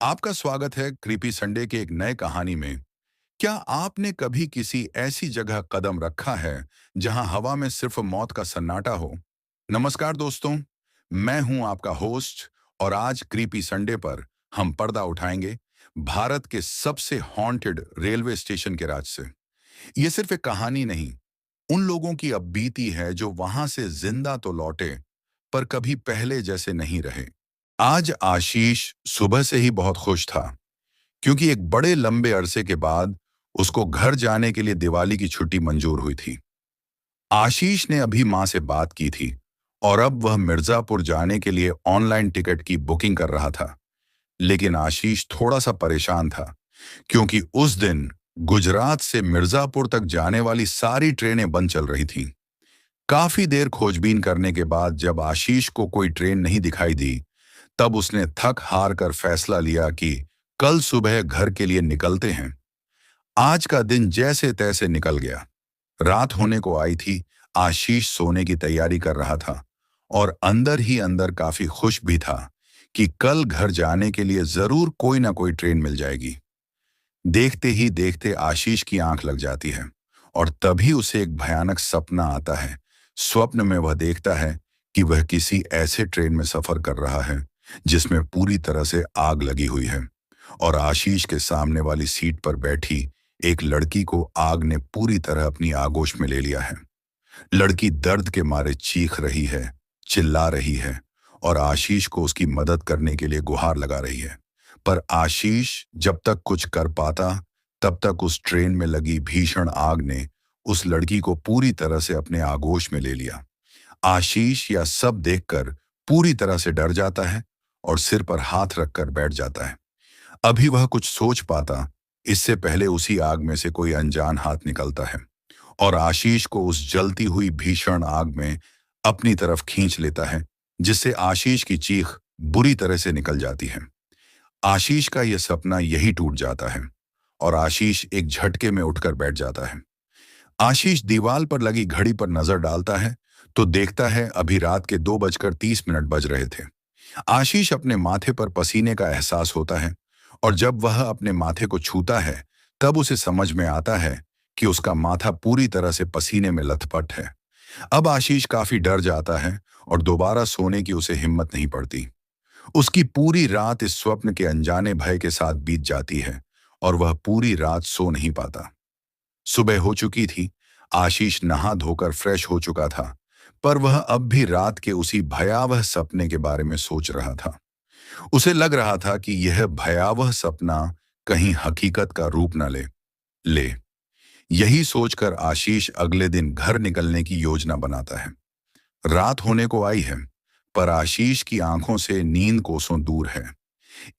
आपका स्वागत है क्रीपी संडे के एक नए कहानी में। क्या आपने कभी किसी ऐसी जगह कदम रखा है जहां हवा में सिर्फ मौत का सन्नाटा हो? नमस्कार दोस्तों, मैं हूं आपका होस्ट और आज क्रीपी संडे पर हम पर्दा उठाएंगे भारत के सबसे हॉन्टेड रेलवे स्टेशन के राज से। ये सिर्फ एक कहानी नहीं, उन लोगों की अब बीती है जो वहां से जिंदा तो लौटे पर कभी पहले जैसे नहीं रहे। आज आशीष सुबह से ही बहुत खुश था क्योंकि एक बड़े लंबे अरसे के बाद उसको घर जाने के लिए दिवाली की छुट्टी मंजूर हुई थी। आशीष ने अभी मां से बात की थी और अब वह मिर्जापुर जाने के लिए ऑनलाइन टिकट की बुकिंग कर रहा था। लेकिन आशीष थोड़ा सा परेशान था क्योंकि उस दिन गुजरात से मिर्जापुर तक जाने वाली सारी ट्रेनें बंद चल रही थीं। काफी देर खोजबीन करने के बाद जब आशीष को कोई ट्रेन नहीं दिखाई दी, तब उसने थक हार कर फैसला लिया कि कल सुबह घर के लिए निकलते हैं। आज का दिन जैसे तैसे निकल गया। रात होने को आई थी। आशीष सोने की तैयारी कर रहा था और अंदर ही अंदर काफी खुश भी था कि कल घर जाने के लिए जरूर कोई ना कोई ट्रेन मिल जाएगी। देखते ही देखते आशीष की आंख लग जाती है और तभी उसे एक भयानक सपना आता है। स्वप्न में वह देखता है कि वह किसी ऐसे ट्रेन में सफर कर रहा है जिसमें पूरी तरह से आग लगी हुई है और आशीष के सामने वाली सीट पर बैठी एक लड़की को आग ने पूरी तरह अपनी आगोश में ले लिया है। लड़की दर्द के मारे चीख रही है, चिल्ला रही है और आशीष को उसकी मदद करने के लिए गुहार लगा रही है। पर आशीष जब तक कुछ कर पाता, तब तक उस ट्रेन में लगी भीषण आग ने उस लड़की को पूरी तरह से अपने आगोश में ले लिया। आशीष यह सब देखकर पूरी तरह से डर जाता है और सिर पर हाथ रखकर बैठ जाता है। अभी वह कुछ सोच पाता, इससे पहले उसी आग में से कोई अनजान हाथ निकलता है और आशीष को उस जलती हुई भीषण आग में अपनी तरफ खींच लेता है, जिससे आशीष की चीख बुरी तरह से निकल जाती है। आशीष का यह सपना यही टूट जाता है और आशीष एक झटके में उठकर बैठ जाता है। आशीष दीवार पर लगी घड़ी पर नजर डालता है तो देखता है अभी रात के 2:30 बज रहे थे। आशीष अपने माथे पर पसीने का एहसास होता है और जब वह अपने माथे को छूता है तब उसे समझ में आता है कि उसका माथा पूरी तरह से पसीने में लथपथ है। अब आशीष काफी डर जाता है और दोबारा सोने की उसे हिम्मत नहीं पड़ती। उसकी पूरी रात इस स्वप्न के अनजाने भय के साथ बीत जाती है और वह पूरी रात सो नहीं पाता। सुबह हो चुकी थी। आशीष नहा धोकर फ्रेश हो चुका था, पर वह अब भी रात के उसी भयावह सपने के बारे में सोच रहा था। उसे लग रहा था कि यह भयावह सपना कहीं हकीकत का रूप न ले। यही सोचकर आशीष अगले दिन घर निकलने की योजना बनाता है। रात होने को आई है, पर आशीष की आंखों से नींद कोसों दूर है।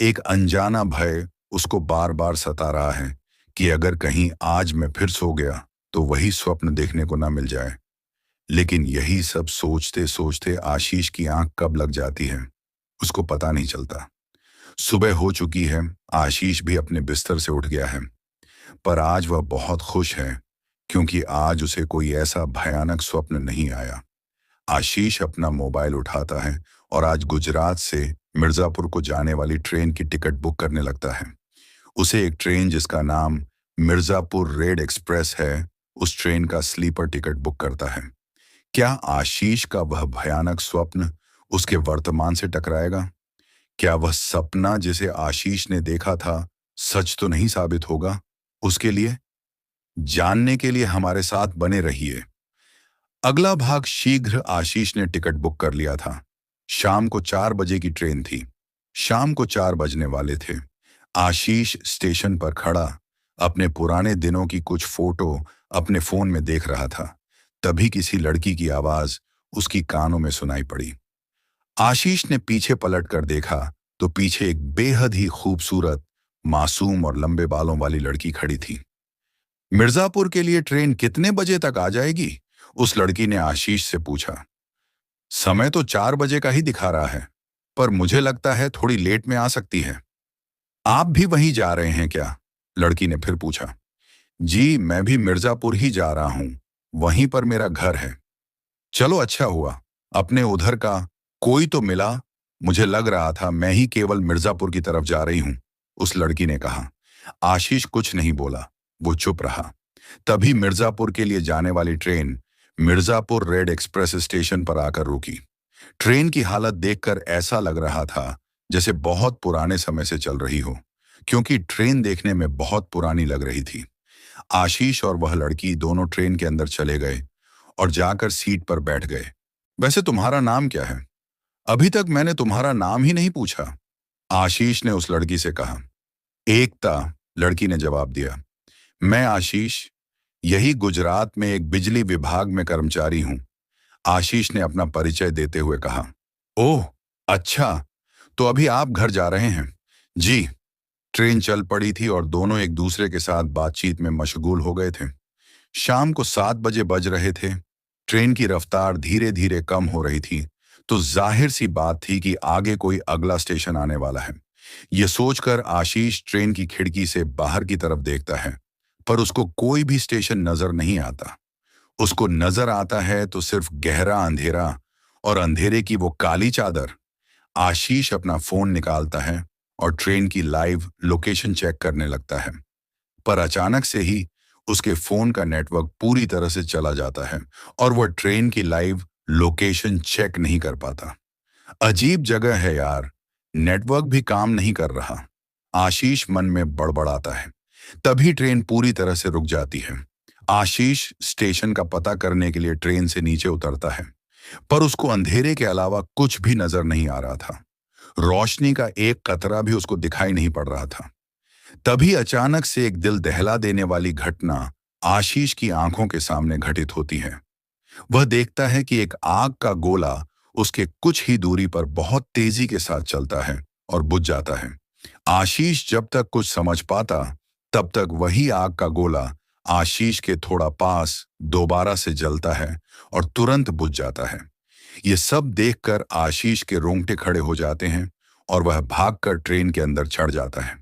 एक अनजाना भय उसको बार बार सता रहा है कि अगर कहीं आज मैं फिर सो गया तो वही स्वप्न देखने को ना मिल जाए। लेकिन यही सब सोचते सोचते आशीष की आंख कब लग जाती है उसको पता नहीं चलता। सुबह हो चुकी है। आशीष भी अपने बिस्तर से उठ गया है, पर आज वह बहुत खुश है क्योंकि आज उसे कोई ऐसा भयानक स्वप्न नहीं आया। आशीष अपना मोबाइल उठाता है और आज गुजरात से मिर्जापुर को जाने वाली ट्रेन की टिकट बुक करने लगता है। उसे एक ट्रेन जिसका नाम मिर्जापुर रेड एक्सप्रेस है, उस ट्रेन का स्लीपर टिकट बुक करता है। क्या आशीष का वह भयानक स्वप्न उसके वर्तमान से टकराएगा? क्या वह सपना जिसे आशीष ने देखा था सच तो नहीं साबित होगा उसके लिए? जानने के लिए हमारे साथ बने रहिए। अगला भाग शीघ्र। आशीष ने टिकट बुक कर लिया था। शाम को 4 बजे की ट्रेन थी। शाम को 4 बजने वाले थे। आशीष स्टेशन पर खड़ा अपने पुराने दिनों की कुछ फोटो अपने फोन में देख रहा था। तभी किसी लड़की की आवाज उसकी कानों में सुनाई पड़ी। आशीष ने पीछे पलट कर देखा तो पीछे एक बेहद ही खूबसूरत, मासूम और लंबे बालों वाली लड़की खड़ी थी। मिर्जापुर के लिए ट्रेन कितने बजे तक आ जाएगी? उस लड़की ने आशीष से पूछा। समय तो 4 बजे का ही दिखा रहा है, पर मुझे लगता है थोड़ी लेट में आ सकती है। आप भी वहीं जा रहे हैं क्या? लड़की ने फिर पूछा। जी, मैं भी मिर्जापुर ही जा रहा हूं, वहीं पर मेरा घर है। चलो अच्छा हुआ, अपने उधर का कोई तो मिला। मुझे लग रहा था मैं ही केवल मिर्जापुर की तरफ जा रही हूं। उस लड़की ने कहा। आशीष कुछ नहीं बोला, वो चुप रहा। तभी मिर्जापुर के लिए जाने वाली train Mirzapur red express station पर आकर रुकी। ट्रेन की हालत देखकर ऐसा लग रहा था जैसे बहुत पुराने समय से चल रही हो, क्योंकि ट्रेन देखने में बहुत पुरानी लग रही थी। आशीष और वह लड़की दोनों ट्रेन के अंदर चले गए और जाकर सीट पर बैठ गए। वैसे तुम्हारा नाम क्या है? अभी तक मैंने तुम्हारा नाम ही नहीं पूछा, आशीष ने उस लड़की से कहा। एकता, लड़की ने जवाब दिया। मैं आशीष, यही गुजरात में एक बिजली विभाग में कर्मचारी हूं, आशीष ने अपना परिचय देते हुए कहा। ओह, अच्छा, तो अभी आप घर जा रहे हैं? जी। ट्रेन चल पड़ी थी और दोनों एक दूसरे के साथ बातचीत में मशगूल हो गए थे। शाम को 7 बजे बज रहे थे। ट्रेन की रफ्तार धीरे धीरे कम हो रही थी, तो जाहिर सी बात थी कि आगे कोई अगला स्टेशन आने वाला है। यह सोचकर आशीष ट्रेन की खिड़की से बाहर की तरफ देखता है, पर उसको कोई भी स्टेशन नजर नहीं आता। उसको नजर आता है तो सिर्फ गहरा अंधेरा और अंधेरे की वो काली चादर। आशीष अपना फोन निकालता है और ट्रेन की लाइव लोकेशन चेक करने लगता है, पर अचानक से ही उसके फोन का नेटवर्क पूरी तरह से चला जाता है और वह ट्रेन की लाइव लोकेशन चेक नहीं कर पाता। अजीब जगह है यार, नेटवर्क भी काम नहीं कर रहा, आशीष मन में बड़बड़ाता है। तभी ट्रेन पूरी तरह से रुक जाती है। आशीष स्टेशन का पता करने के लिए ट्रेन से नीचे उतरता है, पर उसको अंधेरे के अलावा कुछ भी नजर नहीं आ रहा था। रोशनी का एक कतरा भी उसको दिखाई नहीं पड़ रहा था। तभी अचानक से एक दिल दहला देने वाली घटना आशीष की आंखों के सामने घटित होती है। वह देखता है कि एक आग का गोला उसके कुछ ही दूरी पर बहुत तेजी के साथ चलता है और बुझ जाता है। आशीष जब तक कुछ समझ पाता, तब तक वही आग का गोला आशीष के थोड़ा पास दोबारा से जलता है और तुरंत बुझ जाता है। ये सब देखकर आशीष के रोंगटे खड़े हो जाते हैं और वह भागकर ट्रेन के अंदर चढ़ जाता है।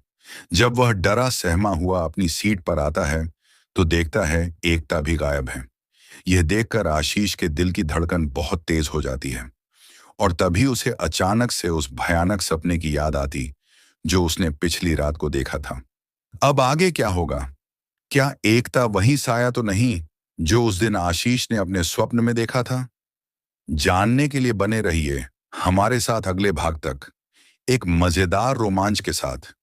जब वह डरा सहमा हुआ अपनी सीट पर आता है, तो देखता है एकता भी गायब है। यह देखकर आशीष के दिल की धड़कन बहुत तेज हो जाती है और तभी उसे अचानक से उस भयानक सपने की याद आती जो उसने पिछली रात को देखा था। अब आगे क्या होगा? क्या एकता वही साया तो नहीं जो उस दिन आशीष ने अपने स्वप्न में देखा था? जानने के लिए बने रहिए हमारे साथ अगले भाग तक, एक मजेदार रोमांच के साथ।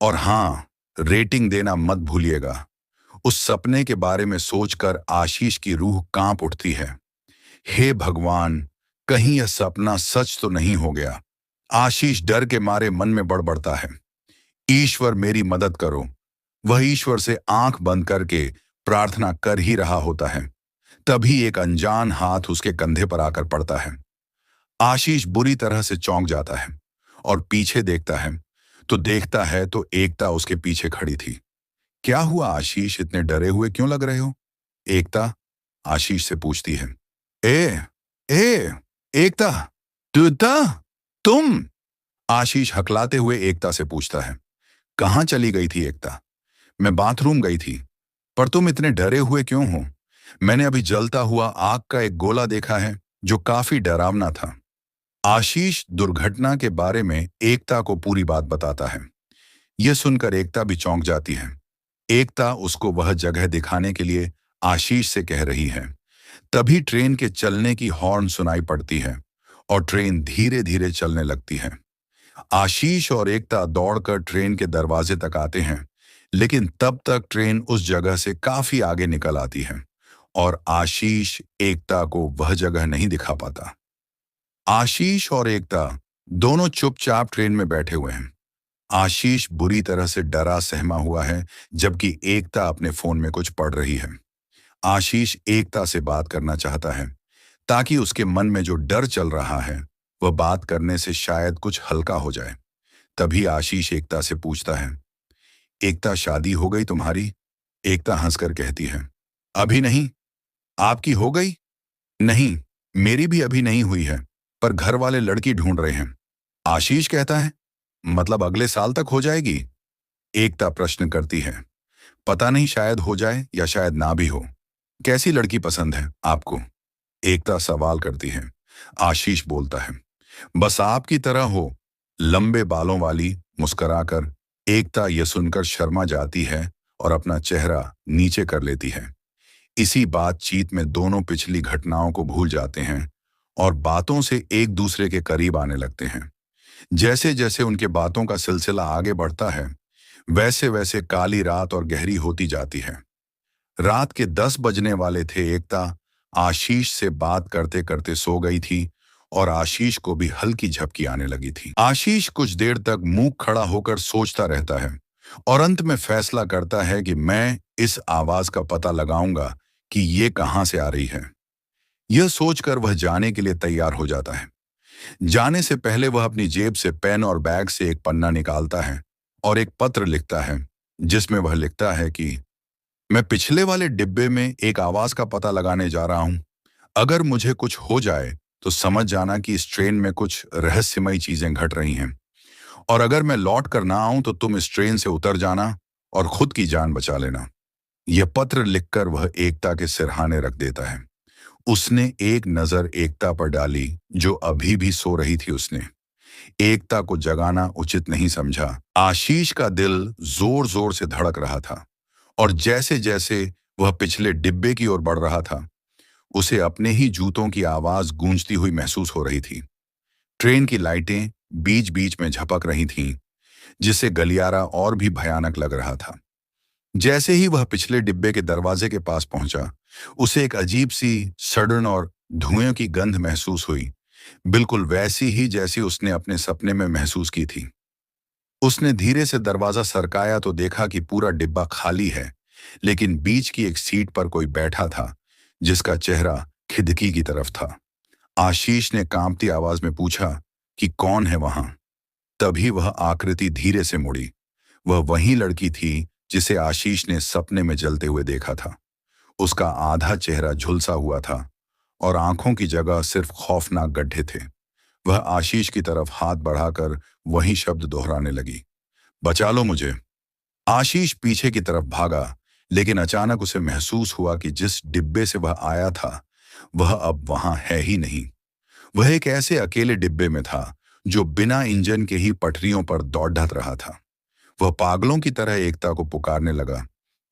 और हाँ, रेटिंग देना मत भूलिएगा। उस सपने के बारे में सोचकर आशीष की रूह कांप उठती है। हे भगवान, कहीं यह सपना सच तो नहीं हो गया? आशीष डर के मारे मन में बड़बड़ता है। ईश्वर मेरी मदद करो। वह ईश्वर से आंख बंद करके प्रार्थना कर ही रहा होता है, तभी एक अनजान हाथ उसके कंधे पर आकर पड़ता है। आशीष बुरी तरह से चौंक जाता है और पीछे देखता है, तो देखता है तो एकता उसके पीछे खड़ी थी। क्या हुआ आशीष, इतने डरे हुए क्यों लग रहे हो? एकता आशीष से पूछती है। ए ए एकता, तुम? आशीष हकलाते हुए एकता से पूछता है। कहाँ चली गई थी एकता? मैं बाथरूम गई थी। पर तुम इतने डरे हुए क्यों हो? मैंने अभी जलता हुआ आग का एक गोला देखा है जो काफी डरावना था। आशीष दुर्घटना के बारे में एकता को पूरी बात बताता है। यह सुनकर एकता भी चौंक जाती है। एकता उसको वह जगह दिखाने के लिए आशीष से कह रही है। तभी ट्रेन के चलने की हॉर्न सुनाई पड़ती है और ट्रेन धीरे धीरे चलने लगती है। आशीष और एकता दौड़कर ट्रेन के दरवाजे तक आते हैं, लेकिन तब तक ट्रेन उस जगह से काफी आगे निकल आती है और आशीष एकता को वह जगह नहीं दिखा पाता। आशीष और एकता दोनों चुपचाप ट्रेन में बैठे हुए हैं। आशीष बुरी तरह से डरा सहमा हुआ है, जबकि एकता अपने फोन में कुछ पढ़ रही है। आशीष एकता से बात करना चाहता है, ताकि उसके मन में जो डर चल रहा है वह बात करने से शायद कुछ हल्का हो जाए। तभी आशीष एकता से पूछता है, एकता शादी हो गई तुम्हारी? एकता हंसकर कहती है, अभी नहीं। आपकी हो गई? नहीं, मेरी भी अभी नहीं हुई है, पर घर वाले लड़की ढूंढ रहे हैं। आशीष कहता है, मतलब अगले साल तक हो जाएगी? एकता प्रश्न करती है, पता नहीं, शायद हो जाए या शायद ना भी हो। कैसी लड़की पसंद है आपको? एकता सवाल करती है। आशीष बोलता है, बस आपकी तरह हो, लंबे बालों वाली, मुस्कुराकर, एकता यह सुनकर शर्मा जाती है और अपना चेहरा नीचे कर लेती है। इसी बातचीत में दोनों पिछली घटनाओं को भूल जाते हैं और बातों से एक दूसरे के करीब आने लगते हैं। जैसे जैसे उनके बातों का सिलसिला आगे बढ़ता है, वैसे वैसे काली रात और गहरी होती जाती है। रात के 10 बजने वाले थे। एकता आशीष से बात करते करते सो गई थी और आशीष को भी हल्की झपकी आने लगी थी। आशीष कुछ देर तक मुंह खड़ा होकर सोचता रहता है और अंत में फैसला करता है कि मैं इस आवाज का पता लगाऊंगा कि ये कहां से आ रही है। यह सोचकर वह जाने के लिए तैयार हो जाता है। जाने से पहले वह अपनी जेब से पेन और बैग से एक पन्ना निकालता है और एक पत्र लिखता है, जिसमें वह लिखता है कि मैं पिछले वाले डिब्बे में एक आवाज का पता लगाने जा रहा हूं। अगर मुझे कुछ हो जाए तो समझ जाना कि इस ट्रेन में कुछ रहस्यमयी चीजें घट रही हैं, और अगर मैं लौट कर ना आऊं तो तुम इस ट्रेन से उतर जाना और खुद की जान बचा लेना। यह पत्र लिखकर वह एकता के सिरहाने रख देता है। उसने एक नजर एकता पर डाली, जो अभी भी सो रही थी। उसने एकता को जगाना उचित नहीं समझा। आशीष का दिल जोर जोर से धड़क रहा था और जैसे जैसे वह पिछले डिब्बे की ओर बढ़ रहा था, उसे अपने ही जूतों की आवाज गूंजती हुई महसूस हो रही थी। ट्रेन की लाइटें बीच बीच में झपक रही थीं, जिससे गलियारा और भी भयानक लग रहा था। जैसे ही वह पिछले डिब्बे के दरवाजे के पास पहुंचा, उसे एक अजीब सी सड़न और धुएं की गंध महसूस हुई, बिल्कुल वैसी ही जैसी उसने अपने सपने में महसूस की थी। उसने धीरे से दरवाजा सरकाया तो देखा कि पूरा डिब्बा खाली है, लेकिन बीच की एक सीट पर कोई बैठा था, जिसका चेहरा खिड़की की तरफ था। आशीष ने कांपती आवाज में पूछा कि कौन है वहां। तभी वह आकृति धीरे से मुड़ी। वह वही लड़की थी जिसे आशीष ने सपने में जलते हुए देखा था। उसका आधा चेहरा झुलसा हुआ था और आंखों की जगह सिर्फ खौफनाक गड्ढे थे। वह आशीष की तरफ हाथ बढ़ाकर वही शब्द दोहराने लगी, बचा लो मुझे। आशीष पीछे की तरफ भागा, लेकिन अचानक उसे महसूस हुआ कि जिस डिब्बे से वह आया था, वह अब वहां है ही नहीं। वह एक ऐसे अकेले डिब्बे में था जो बिना इंजन के ही पटरियों पर दौड़ रहा था। वह पागलों की तरह एकता को पुकारने लगा।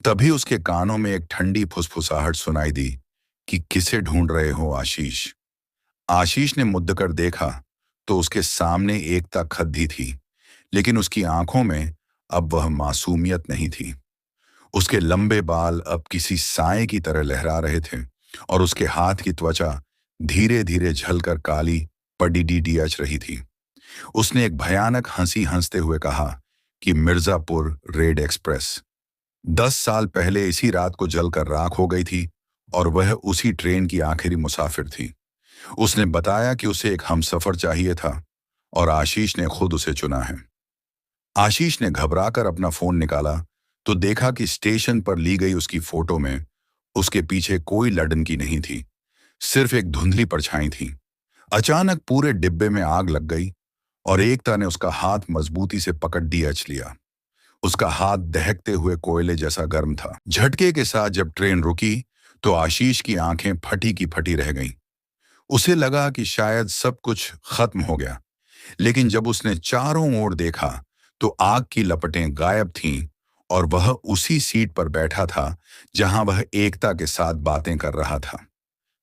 तभी उसके कानों में एक ठंडी फुसफुसाहट सुनाई दी कि किसे ढूंढ रहे हो आशीष। आशीष ने मुद्द कर देखा तो उसके सामने एकता खद्दी थी, लेकिन उसकी आंखों में अब वह मासूमियत नहीं थी। उसके लंबे बाल अब किसी साए की तरह लहरा रहे थे और उसके हाथ की त्वचा धीरे धीरे झलकर काली पड़ी डीडीएच रही थी। उसने एक भयानक हंसी हंसते हुए कहा कि मिर्जापुर रेड एक्सप्रेस 10 साल पहले इसी रात को जलकर राख हो गई थी और वह उसी ट्रेन की आखिरी मुसाफिर थी। उसने बताया कि उसे एक हमसफर चाहिए था और आशीष ने खुद उसे चुना है। आशीष ने घबराकर अपना फोन निकाला तो देखा कि स्टेशन पर ली गई उसकी फोटो में उसके पीछे कोई लड़न की नहीं थी, सिर्फ एक धुंधली परछाई थी। अचानक पूरे डिब्बे में आग लग गई और एकता ने उसका हाथ मजबूती से पकड़ डीएच लिया। उसका हाथ दहकते हुए कोयले जैसा गर्म था। झटके के साथ जब ट्रेन रुकी तो आशीष की आंखें फटी की फटी रह गईं। उसे लगा कि शायद सब कुछ खत्म हो गया, लेकिन जब उसने चारों ओर देखा तो आग की लपटें गायब थीं और वह उसी सीट पर बैठा था जहां वह एकता के साथ बातें कर रहा था।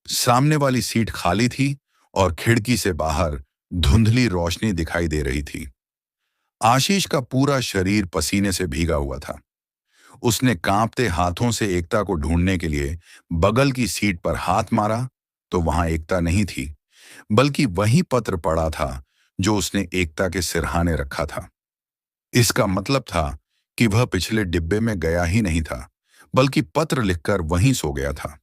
सामने वाली सीट खाली थी और खिड़की से बाहर धुंधली रोशनी दिखाई दे रही थी। आशीष का पूरा शरीर पसीने से भीगा हुआ था। उसने कांपते हाथों से एकता को ढूंढने के लिए बगल की सीट पर हाथ मारा तो वहां एकता नहीं थी, बल्कि वही पत्र पड़ा था जो उसने एकता के सिरहाने रखा था। इसका मतलब था कि वह पिछले डिब्बे में गया ही नहीं था, बल्कि पत्र लिखकर वहीं सो गया था।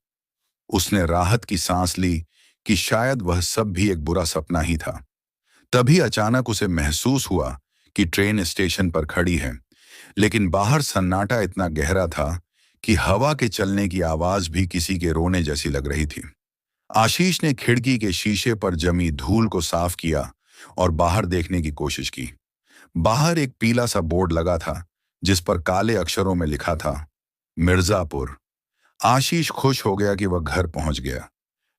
उसने राहत की सांस ली कि शायद वह सब भी एक बुरा सपना ही था। तभी अचानक उसे महसूस हुआ कि ट्रेन स्टेशन पर खड़ी है, लेकिन बाहर सन्नाटा इतना गहरा था कि हवा के चलने की आवाज भी किसी के रोने जैसी लग रही थी। आशीष ने खिड़की के शीशे पर जमी धूल को साफ किया और बाहर देखने की कोशिश की। बाहर एक पीला सा बोर्ड लगा था जिस पर काले अक्षरों में लिखा था, मिर्जापुर। आशीष खुश हो गया कि वह घर पहुंच गया,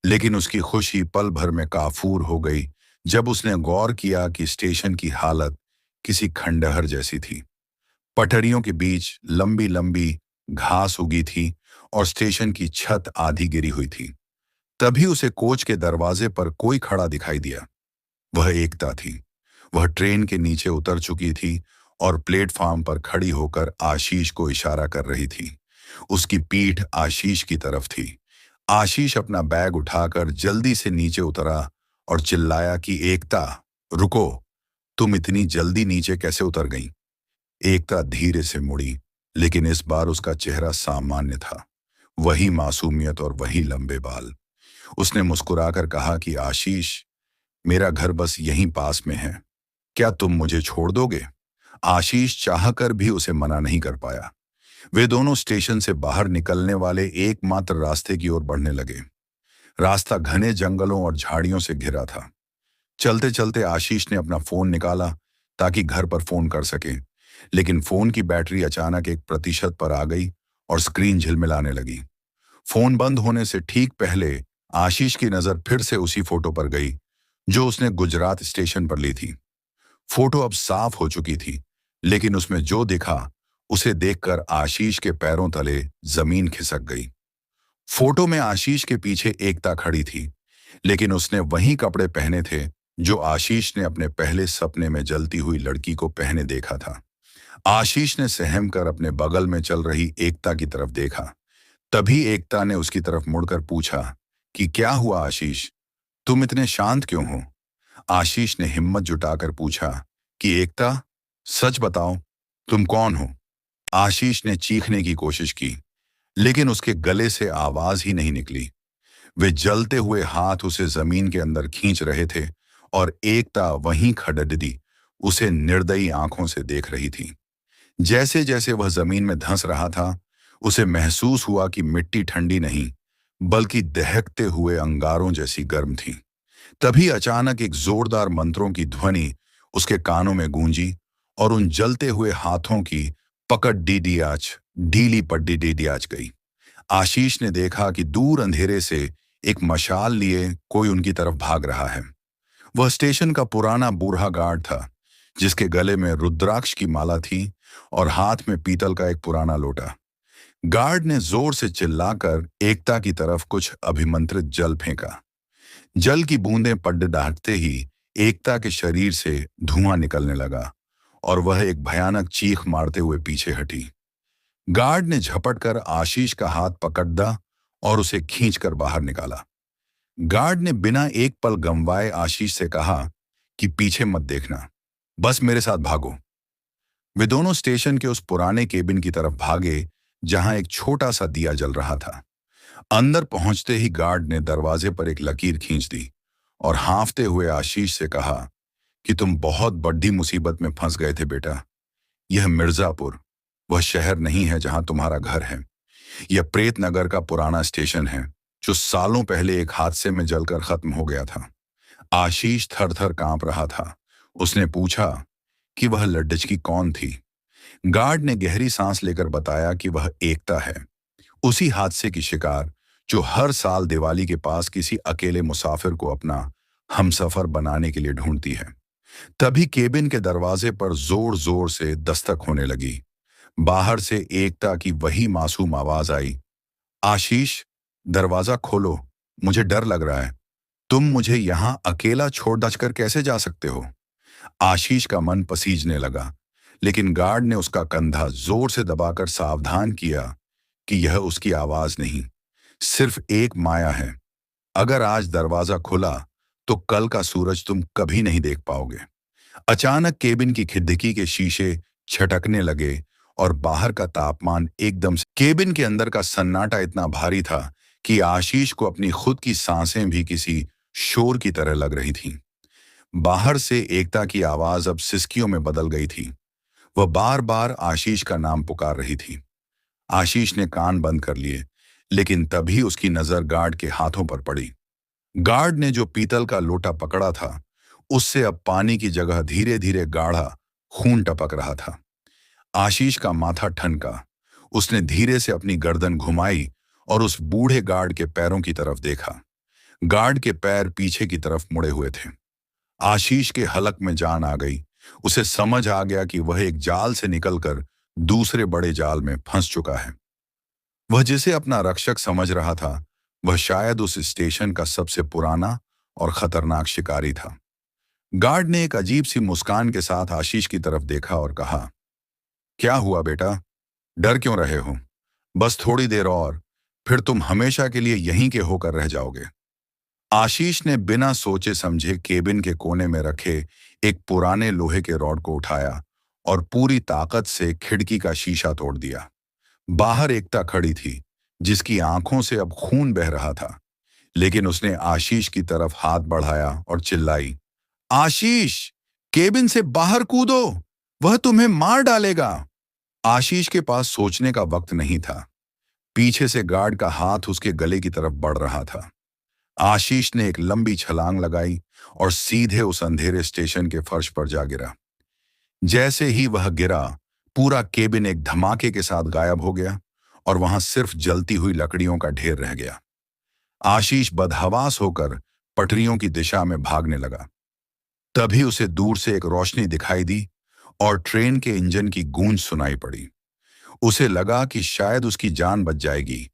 लेकिन उसकी खुशी पल भर में काफूर हो गई जब उसने गौर किया कि स्टेशन की हालत किसी खंडहर जैसी थी। पटरियों के बीच लंबी लंबी घास उगी थी और स्टेशन की छत आधी गिरी हुई थी। तभी उसे कोच के दरवाजे पर कोई खड़ा दिखाई दिया। वह एकता थी। वह ट्रेन के नीचे उतर चुकी थी और प्लेटफार्म पर खड़ी होकर आशीष को इशारा कर रही थी। उसकी पीठ आशीष की तरफ थी। आशीष अपना बैग उठाकर जल्दी से नीचे उतरा और चिल्लाया कि एकता, रुको, तुम इतनी जल्दी नीचे कैसे उतर गई? एकता धीरे से मुड़ी, लेकिन इस बार उसका चेहरा सामान्य था। वही मासूमियत और वही लंबे बाल। उसने मुस्कुराकर कहा कि आशीष, मेरा घर बस यहीं पास में है, क्या तुम मुझे छोड़ दोगे? आशीष चाहकर भी उसे मना नहीं कर पाया। वे दोनों स्टेशन से बाहर निकलने वाले एकमात्र रास्ते की ओर बढ़ने लगे। रास्ता घने जंगलों और झाड़ियों से घिरा था। चलते चलते आशीष ने अपना फोन निकाला ताकि घर पर फोन कर सके, लेकिन फोन की बैटरी अचानक 1% पर आ गई और स्क्रीन झिलमिलाने लगी। फोन बंद होने से ठीक पहले आशीष की नजर फिर से उसी फोटो पर गई जो उसने गुजरात स्टेशन पर ली थी। फोटो अब साफ हो चुकी थी, लेकिन उसमें जो दिखा उसे देखकर आशीष के पैरों तले जमीन खिसक गई। फोटो में आशीष के पीछे एकता खड़ी थी, लेकिन उसने वही कपड़े पहने थे जो आशीष ने अपने पहले सपने में जलती हुई लड़की को पहने देखा था। आशीष ने सहम कर अपने बगल में चल रही एकता की तरफ देखा। तभी एकता ने उसकी तरफ मुड़कर पूछा कि क्या हुआ आशीष, तुम इतने शांत क्यों हो? आशीष ने हिम्मत जुटाकर पूछा कि एकता, सच बताओ, तुम कौन हो? आशीष ने चीखने की कोशिश की, लेकिन उसके गले से आवाज ही नहीं निकली। वे जलते हुए हाथ उसे जमीन के अंदर खींच रहे थे और एकता वहीं खड़डी उसे निर्दयी आंखों से देख रही थी। जैसे जैसे वह जमीन में धंस रहा था, उसे महसूस हुआ कि मिट्टी ठंडी नहीं, बल्कि दहकते हुए अंगारों जैसी गर्म थी। तभी अचानक एक जोरदार मंत्रों की ध्वनि उसके कानों में गूंजी और उन जलते हुए हाथों की पकड़ डीडियाच ढीली पड्डी डीडियाच गई। आशीष ने देखा कि दूर अंधेरे से एक मशाल लिए कोई उनकी तरफ भाग रहा है। वह स्टेशन का पुराना बूढ़ा गार्ड था, जिसके गले में रुद्राक्ष की माला थी और हाथ में पीतल का एक पुराना लोटा। गार्ड ने जोर से चिल्लाकर एकता की तरफ कुछ अभिमंत्रित जल फेंका। जल की बूंदें पड़ डांटते ही एकता के शरीर से धुआं निकलने लगा और वह एक भयानक चीख मारते हुए पीछे हटी। गार्ड ने झपट कर आशीष का हाथ पकड़ा और उसे खींचकर बाहर निकाला। गार्ड ने बिना एक पल गंवाए आशीष से कहा कि पीछे मत देखना, बस मेरे साथ भागो। वे दोनों स्टेशन के उस पुराने केबिन की तरफ भागे जहां एक छोटा सा दिया जल रहा था। अंदर पहुंचते ही गार्ड ने दरवाजे पर एक लकीर खींच दी और हांफते हुए आशीष से कहा कि तुम बहुत बड़ी मुसीबत में फंस गए थे बेटा। यह मिर्जापुर, वह शहर नहीं है जहां तुम्हारा घर है। यह प्रेत नगर का पुराना स्टेशन है जो सालों पहले एक हादसे में जलकर खत्म हो गया था। आशीष थर थर कांप रहा था। उसने पूछा कि वह लड्डचकी कौन थी। गार्ड ने गहरी सांस लेकर बताया कि वह एकता है, उसी हादसे की शिकार जो हर साल दिवाली के पास किसी अकेले मुसाफिर को अपना हमसफर बनाने के लिए ढूंढती है। तभी केबिन के दरवाजे पर जोर जोर से दस्तक होने लगी। बाहर से एकता की वही मासूम आवाज आई, आशीष, दरवाजा खोलो, मुझे डर लग रहा है। तुम मुझे यहां अकेला छोड़ दचकर कैसे जा सकते हो? आशीष का मन पसीजने लगा, लेकिन गार्ड ने उसका कंधा जोर से दबाकर सावधान किया कि यह उसकी आवाज नहीं, सिर्फ एक माया है। अगर आज दरवाजा खुला तो कल का सूरज तुम कभी नहीं देख पाओगे। अचानक केबिन की खिड़की के शीशे छटकने लगे और बाहर का तापमान एकदम से। केबिन के अंदर का सन्नाटा इतना भारी था कि आशीष को अपनी खुद की सांसें भी किसी शोर की तरह लग रही थीं। बाहर से एकता की आवाज अब सिसकियों में बदल गई थी। वह बार बार आशीष का नाम पुकार रही थी। आशीष ने कान बंद कर लिए, लेकिन तभी उसकी नजर गार्ड के हाथों पर पड़ी। गार्ड ने जो पीतल का लोटा पकड़ा था, उससे अब पानी की जगह धीरे धीरे गाढ़ा खून टपक रहा था। आशीष का माथा ठनका। उसने धीरे से अपनी गर्दन घुमाई और उस बूढ़े गार्ड के पैरों की तरफ देखा। गार्ड के पैर पीछे की तरफ मुड़े हुए थे। आशीष के हलक में जान आ गई। उसे समझ आ गया कि वह एक जाल से निकलकर दूसरे बड़े जाल में फंस चुका है। वह जिसे अपना रक्षक समझ रहा था, वह शायद उस स्टेशन का सबसे पुराना और खतरनाक शिकारी था। गार्ड ने एक अजीब सी मुस्कान के साथ आशीष की तरफ देखा और कहा, क्या हुआ बेटा? डर क्यों रहे हो? बस थोड़ी देर और, फिर तुम हमेशा के लिए यहीं के होकर रह जाओगे। आशीष ने बिना सोचे समझे केबिन के कोने में रखे एक पुराने लोहे के रॉड को उठाया और पूरी ताकत से खिड़की का शीशा तोड़ दिया। बाहर एकता खड़ी थी, जिसकी आंखों से अब खून बह रहा था, लेकिन उसने आशीष की तरफ हाथ बढ़ाया और चिल्लाई, आशीष, केबिन से बाहर कूदो, वह तुम्हें मार डालेगा। आशीष के पास सोचने का वक्त नहीं था। पीछे से गार्ड का हाथ उसके गले की तरफ बढ़ रहा था। आशीष ने एक लंबी छलांग लगाई और सीधे उस अंधेरे स्टेशन के फर्श पर जा गिरा। जैसे ही वह गिरा, पूरा केबिन एक धमाके के साथ गायब हो गया और वहां सिर्फ जलती हुई लकड़ियों का ढेर रह गया। आशीष बदहवास होकर पटरियों की दिशा में भागने लगा। तभी उसे दूर से एक रोशनी दिखाई दी और ट्रेन के इंजन की गूंज सुनाई पड़ी। उसे लगा कि शायद उसकी जान बच जाएगी,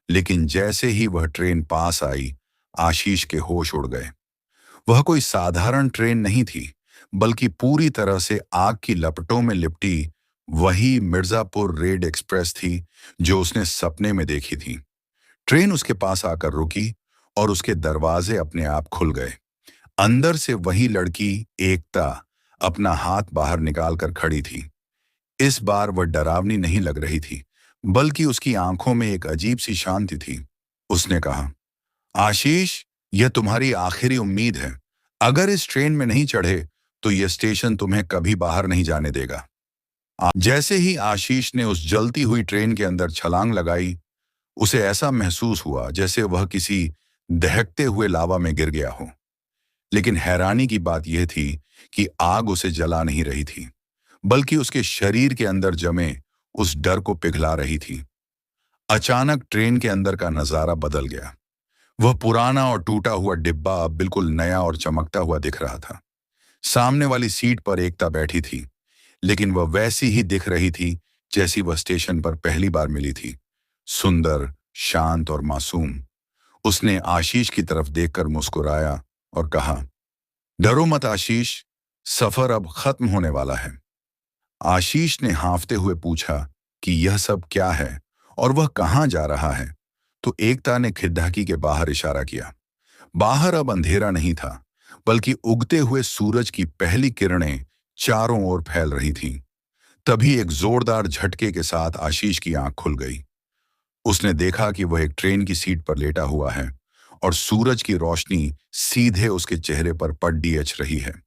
लेकिन जैसे ही वह ट्रेन पास आई, आशीष के होश उड़ गए। वह कोई साधारण ट्रेन नहीं थी, बल्कि पूरी तरह से आग की लपटों में लिपटी वही मिर्जापुर रेड एक्सप्रेस थी जो उसने सपने में देखी थी। ट्रेन उसके पास आकर रुकी और उसके दरवाजे अपने आप खुल गए। अंदर से वही लड़की एकता अपना हाथ बाहर निकालकर खड़ी थी। इस बार वह डरावनी नहीं लग रही थी, बल्कि उसकी आंखों में एक अजीब सी शांति थी। उसने कहा, आशीष, यह तुम्हारी आखिरी उम्मीद है। अगर इस ट्रेन में नहीं चढ़े तो यह स्टेशन तुम्हें कभी बाहर नहीं जाने देगा। जैसे ही आशीष ने उस जलती हुई ट्रेन के अंदर छलांग लगाई, उसे ऐसा महसूस हुआ जैसे वह किसी दहकते हुए लावा में गिर गया हो। लेकिन हैरानी की बात यह थी कि आग उसे जला नहीं रही थी, बल्कि उसके शरीर के अंदर जमे उस डर को पिघला रही थी। अचानक ट्रेन के अंदर का नजारा बदल गया। वह पुराना और टूटा हुआ डिब्बा अब बिल्कुल नया और चमकता हुआ दिख रहा था। सामने वाली सीट पर एकता बैठी थी, लेकिन वह वैसी ही दिख रही थी जैसी वह स्टेशन पर पहली बार मिली थी, सुंदर, शांत और मासूम। उसने आशीष की तरफ देखकर मुस्कुराया और कहा, डरो मत आशीष, सफर अब खत्म होने वाला है। आशीष ने हाँफते हुए पूछा कि यह सब क्या है और वह कहाँ जा रहा है, तो एकता ने खिड़की के बाहर इशारा किया। बाहर अब अंधेरा नहीं था, बल्कि उगते हुए सूरज की पहली किरणें चारों ओर फैल रही थीं। तभी एक जोरदार झटके के साथ आशीष की आंख खुल गई। उसने देखा कि वह एक ट्रेन की सीट पर लेटा हुआ है और सूरज की रोशनी सीधे उसके चेहरे पर पड़ रही है।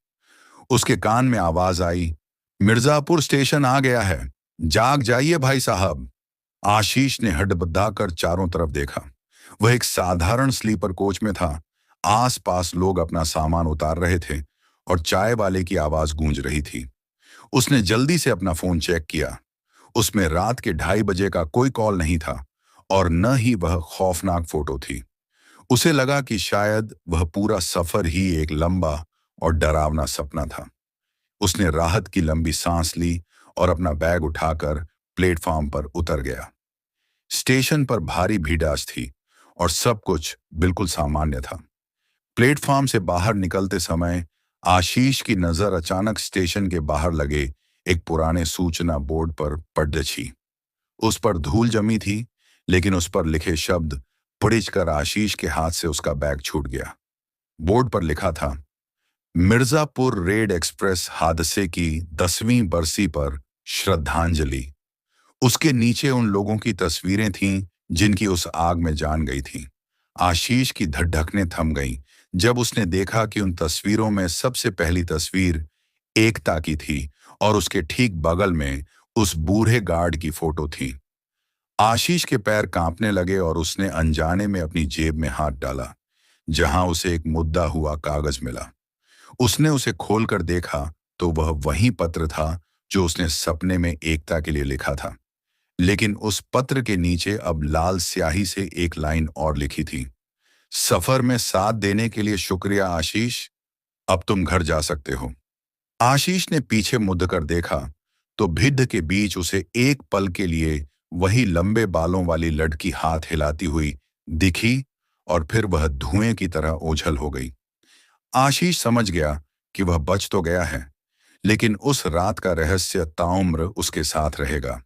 उसके कान में आवाज आई, मिर्जापुर स्टेशन आ गया है, जाग जाइए भाई साहब। आशीष ने हड़बड़ाकर चारों तरफ देखा। वह एक साधारण स्लीपर कोच में था। आसपास लोग अपना सामान उतार रहे थे और चाय वाले की आवाज गूंज रही थी। उसने जल्दी से अपना फोन चेक किया। उसमें रात के 2:30 बजे का कोई कॉल नहीं था और न ही वह खौफनाक फोटो थी। उसे लगा कि शायद वह पूरा सफर ही एक लंबा और डरावना सपना था। उसने राहत की लंबी सांस ली और अपना बैग उठाकर प्लेटफॉर्म पर उतर गया। स्टेशन पर भारी भीड़ास थी और सब कुछ बिल्कुल सामान्य था। प्लेटफॉर्म से बाहर निकलते समय आशीष की नजर अचानक स्टेशन के बाहर लगे एक पुराने सूचना बोर्ड पर पड़ गई। उस पर धूल जमी थी, लेकिन उस पर लिखे शब्द पढ़कर आशीष के हाथ से उसका बैग छूट गया। बोर्ड पर लिखा था, मिर्जापुर रेड एक्सप्रेस हादसे की 10वीं बरसी पर श्रद्धांजलि। उसके नीचे उन लोगों की तस्वीरें थीं जिनकी उस आग में जान गई थी। आशीष की धड़कनें थम गईं जब उसने देखा कि उन तस्वीरों में सबसे पहली तस्वीर एकता की थी और उसके ठीक बगल में उस बूढ़े गार्ड की फोटो थी। आशीष के पैर कांपने लगे और उसने अनजाने में अपनी जेब में हाथ डाला, जहां उसे एक मुद्दा हुआ कागज मिला। उसने उसे खोलकर देखा तो वह वही पत्र था जो उसने सपने में एकता के लिए लिखा था। लेकिन उस पत्र के नीचे अब लाल स्याही से एक लाइन और लिखी थी, सफर में साथ देने के लिए शुक्रिया आशीष, अब तुम घर जा सकते हो। आशीष ने पीछे मुड़कर देखा तो भिड्ड के बीच उसे एक पल के लिए वही लंबे बालों वाली लड़की हाथ हिलाती हुई दिखी और फिर वह धुएं की तरह ओझल हो गई। आशीष समझ गया कि वह बच तो गया है, लेकिन उस रात का रहस्य ताउम्र उसके साथ रहेगा।